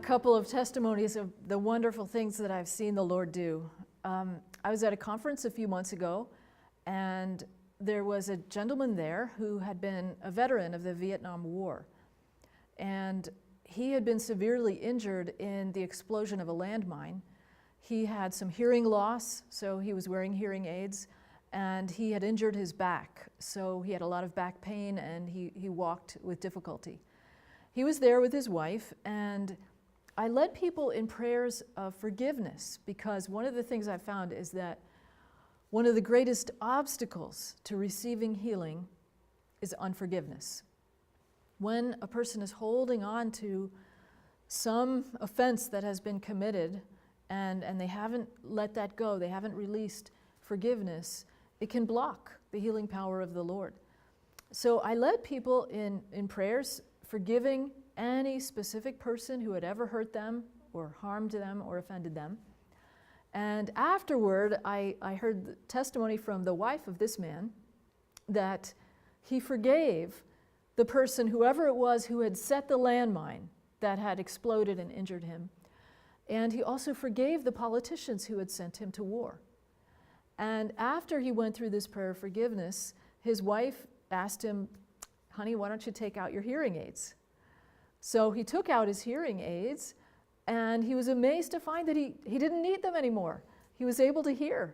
couple of testimonies of the wonderful things that I've seen the Lord do. I was at a conference a few months ago, and there was a gentleman there who had been a veteran of the Vietnam War. And he had been severely injured in the explosion of a landmine. He had some hearing loss, so he was wearing hearing aids, and he had injured his back, so he had a lot of back pain, and he walked with difficulty. He was there with his wife, and I led people in prayers of forgiveness, because one of the things I found is that one of the greatest obstacles to receiving healing is unforgiveness. When a person is holding on to some offense that has been committed and they haven't let that go, they haven't released forgiveness, it can block the healing power of the Lord. So I led people in prayers forgiving any specific person who had ever hurt them or harmed them or offended them. And afterward, I heard the testimony from the wife of this man that he forgave the person, whoever it was, who had set the landmine that had exploded and injured him. And he also forgave the politicians who had sent him to war. And after he went through this prayer of forgiveness, his wife asked him, "Honey, why don't you take out your hearing aids?" So he took out his hearing aids, and he was amazed to find that he didn't need them anymore. He was able to hear.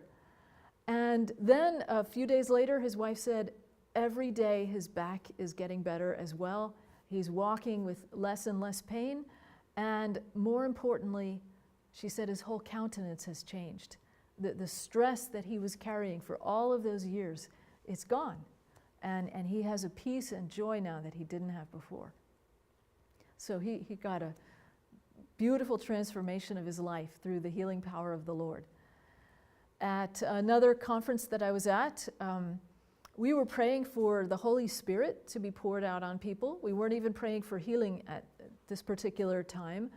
And then a few days later, his wife said, every day his back is getting better as well. He's walking with less and less pain. And more importantly, she said his whole countenance has changed. The stress that he was carrying for all of those years, it's gone. And he has a peace and joy now that he didn't have before. So he got a beautiful transformation of his life through the healing power of the Lord. At another conference that I was at, we were praying for the Holy Spirit to be poured out on people. We weren't even praying for healing at this particular time.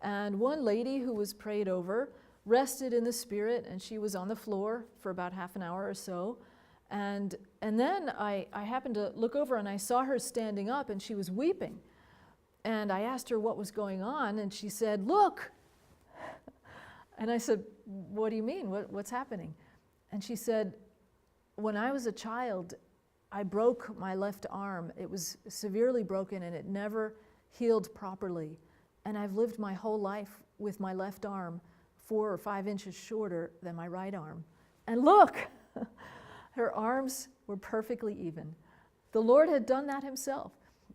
And one lady who was prayed over rested in the Spirit, and she was on the floor for about half an hour or so. And then I happened to look over, and I saw her standing up, and she was weeping. And I asked her what was going on, and she said, "Look." And I said, "What do you mean? What's happening?" And she said, "When I was a child, I broke my left arm. It was severely broken, and it never healed properly. And I've lived my whole life with my left arm 4 or 5 inches shorter than my right arm. And look!" Her arms were perfectly even. The Lord had done that himself.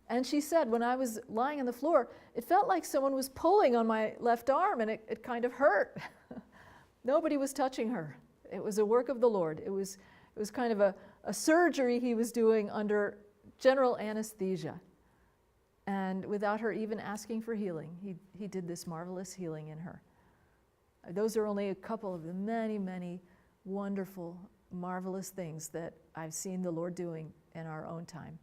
And she said, when I was lying on the floor, it felt like someone was pulling on my left arm, and it kind of hurt. Nobody was touching her. It was a work of the Lord. It was kind of a surgery he was doing under general anesthesia. And without her even asking for healing, he did this marvelous healing in her. Those are only a couple of the many, many wonderful, marvelous things that I've seen the Lord doing in our own time.